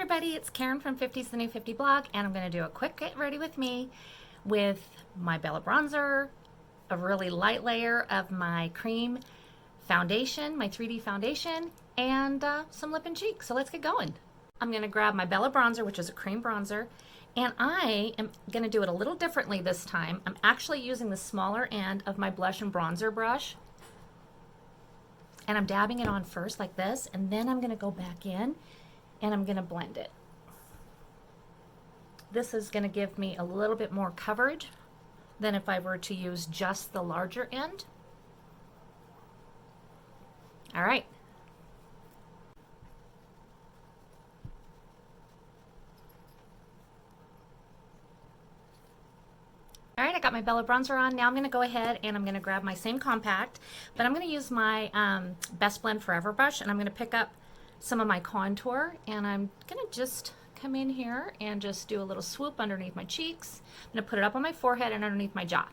everybody, it's Karen from 50's The New 50 blog, and I'm going to do a quick get ready with me with my Bella bronzer, a really light layer of my cream foundation, my 3D foundation, and some lip and cheek. So let's get going. I'm going to grab my Bella bronzer, which is a cream bronzer, and I am going to do it a little differently this time. I'm actually using the smaller end of my blush and bronzer brush, and I'm dabbing it on first like this, and then I'm going to go back in and I'm going to blend it. This is going to give me a little bit more coverage than if I were to use just the larger end. All right. All right, I got my Bella bronzer on. Now I'm going to go ahead and I'm going to grab my same compact, but I'm going to use my Best Blend Forever brush, and I'm going to pick up some of my contour, and I'm going to just come in here and just do a little swoop underneath my cheeks. I'm going to put it up on my forehead and underneath my jaw.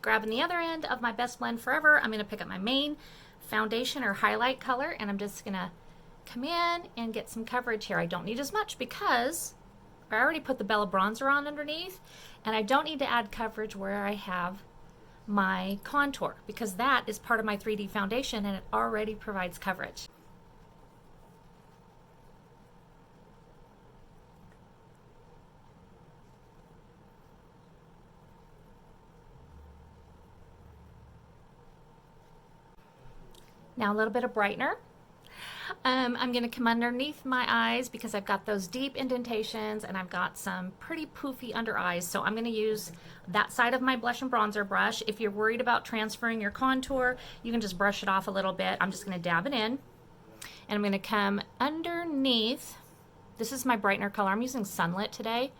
Grabbing the other end of my Best Blend Forever, I'm going to pick up my main foundation or highlight color, and I'm just going to come in and get some coverage here. I don't need as much because I already put the Bella bronzer on underneath, and I don't need to add coverage where I have my contour because that is part of my 3D foundation and it already provides coverage. Now a little bit of brightener. I'm going to come underneath my eyes because I've got those deep indentations and I've got some pretty poofy under eyes. So I'm going to use that side of my blush and bronzer brush. If you're worried about transferring your contour, you can just brush it off a little bit. I'm just going to dab it in. And I'm going to come underneath. This is my brightener color. I'm using Sunlit today.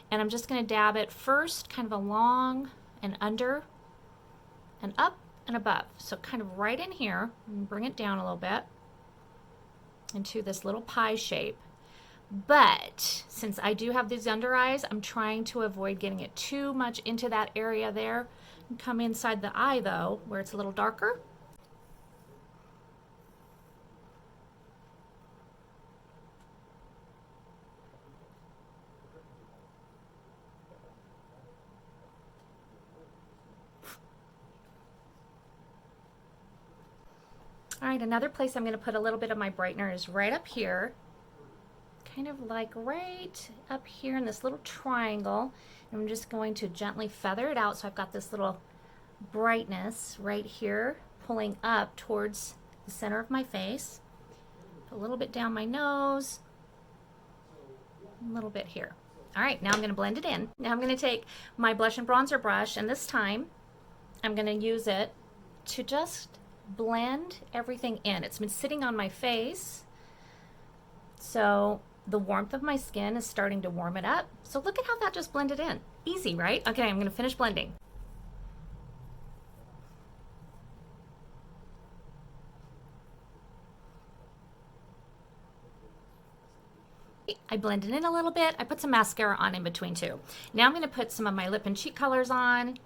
And I'm just going to dab it first kind of along and under and up and above. So kind of right in here, and bring it down a little bit into this little pie shape. But since I do have these under eyes, I'm trying to avoid getting it too much into that area there. And come inside the eye though, where it's a little darker. All right, another place I'm going to put a little bit of my brightener is right up here, kind of like right up here in this little triangle. And I'm just going to gently feather it out so I've got this little brightness right here pulling up towards the center of my face. A little bit down my nose, a little bit here. All right, now I'm going to blend it in. Now I'm going to take my blush and bronzer brush, and this time I'm going to use it to just blend everything in. It's been sitting on my face, so the warmth of my skin is starting to warm it up. So look at how that just blended in. Easy, right? Okay, I'm going to finish blending. I blended in a little bit. I put some mascara on in between too. Now I'm going to put some of my lip and cheek colors on.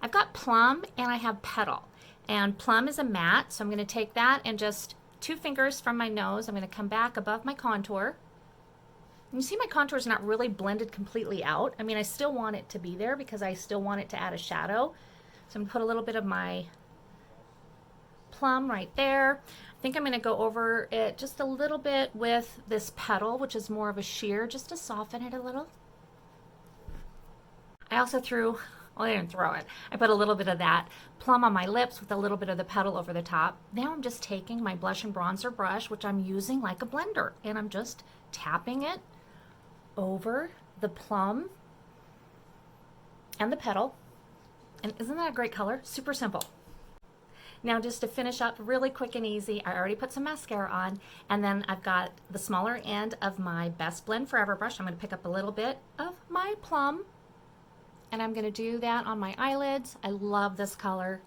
I've got Plum and I have Petal. And Plum is a matte, so I'm going to take that and just 2 fingers from my nose. I'm going to come back above my contour. And you see my contour is not really blended completely out. I mean, I still want it to be there because I still want it to add a shadow. So I'm going to put a little bit of my Plum right there. I think I'm going to go over it just a little bit with this Petal, which is more of a sheer, just to soften it a little. I also threw... well, I didn't throw it. I put a little bit of that Plum on my lips with a little bit of the Petal over the top. Now I'm just taking my blush and bronzer brush, which I'm using like a blender, and I'm just tapping it over the Plum and the Petal. And isn't that a great color? Super simple. Now just to finish up really quick and easy, I already put some mascara on, and then I've got the smaller end of my Best Blend Forever brush. I'm going to pick up a little bit of my Plum, and I'm going to do that on my eyelids. I love this color.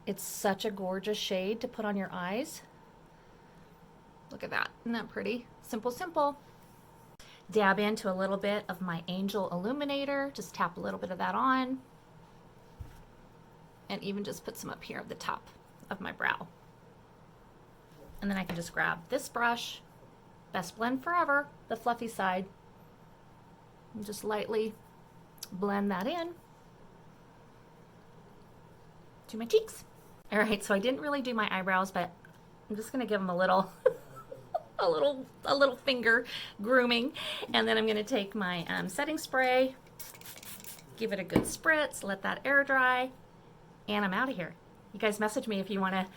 It's such a gorgeous shade to put on your eyes. Look at that. Isn't that pretty? Simple, simple. Dab into a little bit of my Angel Illuminator. Just tap a little bit of that on. And even just put some up here at the top of my brow. And then I can just grab this brush, Best Blend Forever, the fluffy side, and just lightly blend that in to my cheeks. All right, so I didn't really do my eyebrows, but I'm just gonna give them a little a little finger grooming. And then I'm gonna take my setting spray, give it a good spritz, let that air dry, and I'm out of here. You guys message me if you wanna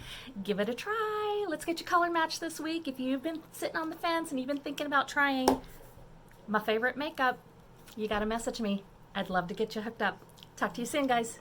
give it a try. Let's get your color match this week. If you've been sitting on the fence and you've been thinking about trying my favorite makeup, you gotta message me. I'd love to get you hooked up. Talk to you soon, guys.